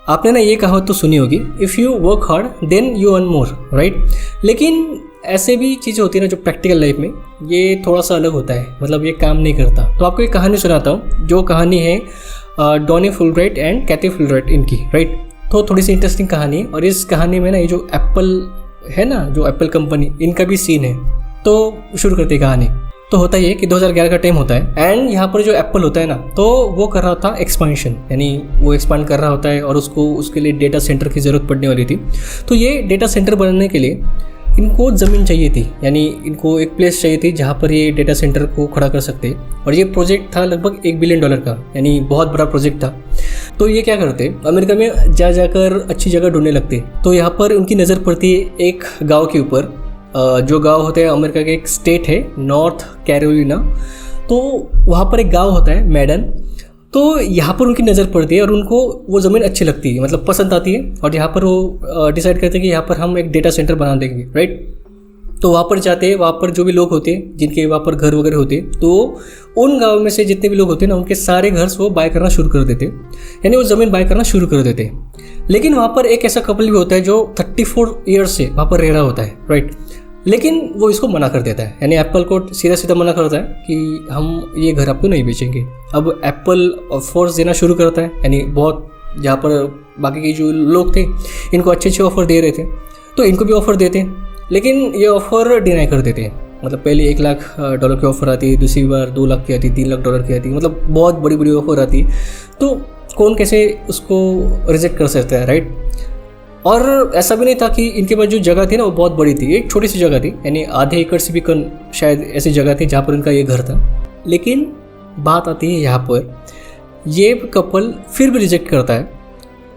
आपने ना ये कहावत तो सुनी होगी, if you work hard then you earn more, right. लेकिन ऐसे भी चीज़ें होती है ना जो प्रैक्टिकल लाइफ में ये थोड़ा सा अलग होता है, मतलब ये काम नहीं करता। तो आपको एक कहानी सुनाता हूँ, जो कहानी है Donny Fulbright and Kathy Fulbright इनकी, राइट। तो थोड़ी सी इंटरेस्टिंग कहानी है, और इस कहानी में ना ये जो एप्पल है ना, जो एप्पल कंपनी, इनका भी सीन है। तो शुरू करते हैं कहानी। तो होता ये कि 2011 का टाइम होता है, एंड यहाँ पर जो एप्पल होता है ना, तो वो कर रहा था एक्सपेंशन, यानी वो एक्सपांड कर रहा होता है और उसको उसके लिए डेटा सेंटर की ज़रूरत पड़ने वाली थी। तो ये डेटा सेंटर बनाने के लिए इनको ज़मीन चाहिए थी, यानी इनको एक प्लेस चाहिए थी जहाँ पर ये डेटा सेंटर को खड़ा कर सकते। और ये प्रोजेक्ट था लगभग $1 बिलियन का, यानी बहुत बड़ा प्रोजेक्ट था। तो ये क्या करते, अमेरिका में जाकर अच्छी जगह ढूंढने लगते। तो यहाँ पर उनकी नज़र पड़ती है एक गाँव के ऊपर, जो गांव होते हैं अमेरिका के, एक स्टेट है नॉर्थ कैरोलिना। तो वहाँ पर एक गांव होता है मैडन। तो यहाँ पर उनकी नज़र पड़ती है और उनको वो ज़मीन अच्छी लगती है, मतलब पसंद आती है। और यहाँ पर वो डिसाइड करते हैं कि यहाँ पर हम एक डेटा सेंटर बना देंगे, राइट। तो वहाँ पर जाते हैं, वहाँ पर जो भी लोग होते हैं जिनके वहाँ पर घर वगैरह होते हैं, तो उन गाँव में से जितने भी लोग होते हैं ना, उनके सारे घर वो बाय करना शुरू कर देते, यानी वो ज़मीन बाय करना शुरू कर देते। लेकिन वहाँ पर एक ऐसा कपल भी होता है जो 34 ईयर्स से वहाँ पर रह रहा होता है, राइट। लेकिन वो इसको मना कर देता है, यानी एप्पल को सीधा सीधा मना करता है कि हम ये घर आपको नहीं बेचेंगे। अब एप्पल ऑफर्स देना शुरू करता है, यानी बहुत, जहाँ पर बाकी के जो लोग थे इनको अच्छे अच्छे ऑफ़र दे रहे थे, तो इनको भी ऑफ़र देते हैं। लेकिन ये ऑफ़र डिनाई कर देते हैं। मतलब पहले $1 लाख की ऑफ़र आती है, दूसरी बार $2 लाख की आती है, $3 लाख की आती है, मतलब बहुत बड़ी बड़ी ऑफ़र आती है। तो कौन कैसे उसको रिजेक्ट कर सकता है, राइट। और ऐसा भी नहीं था कि इनके पास जो जगह थी ना वो बहुत बड़ी थी, एक छोटी सी जगह थी, यानी आधे एकड़ से भी कम शायद ऐसी जगह थी जहाँ पर इनका ये घर था। लेकिन बात आती है यहाँ पर, ये कपल फिर भी रिजेक्ट करता है।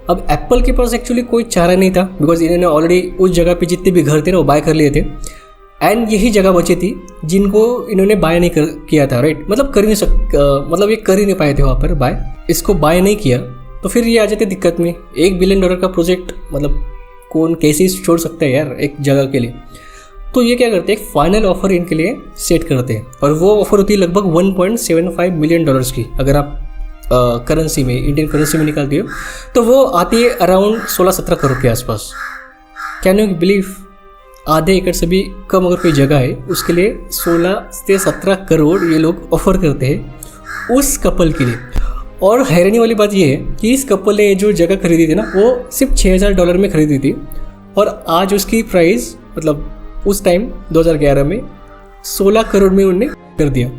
अब एप्पल के पास एक्चुअली कोई चारा नहीं था, बिकॉज इन्होंने ऑलरेडी उस जगह पे जितने भी घर थे ना वो बाय कर लिए थे, एंड यही जगह बची थी जिनको इन्होंने बाय नहीं किया था, राइट। मतलब मतलब ये कर ही नहीं पाए थे वहाँ पर बाय, इसको बाय नहीं किया। तो फिर ये आ जाते दिक्कत में। $1 बिलियन का प्रोजेक्ट, मतलब कौन कैसे छोड़ सकता है यार एक जगह के लिए। तो ये क्या करते हैं, एक फाइनल ऑफर इनके लिए सेट करते हैं, और वो ऑफर होती है लगभग $1.75 मिलियन की। अगर आप करेंसी में, इंडियन करेंसी में निकालती हो तो वो आती है अराउंड 16-17 करोड़ के आसपास। कैन यू बिलीव, आधे एकड़ से भी कम अगर कोई जगह है उसके लिए 16 से 17 करोड़ ये लोग ऑफर करते हैं उस कपल के लिए। और हैरानी वाली बात ये है कि इस कपल ने जो जगह खरीदी थी ना वो सिर्फ $6,000 में खरीदी थी, और आज उसकी प्राइस, मतलब उस टाइम 2011 में 16 करोड़ में उन्होंने कर दिया,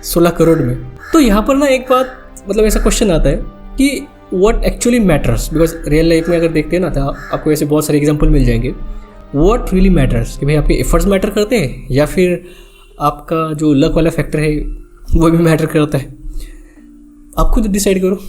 16 करोड़ में। तो यहाँ पर ना एक बात, मतलब ऐसा क्वेश्चन आता है कि what actually matters, because real life में अगर देखते हैं ना तो आपको ऐसे बहुत सारे एग्जांपल मिल जाएंगे। व्हाट रियली मैटर्स, कि भाई आपके एफर्ट्स मैटर करते हैं या फिर आपका जो लक वाला फैक्टर है वो भी मैटर करता है। आप खुद डिसाइड करो।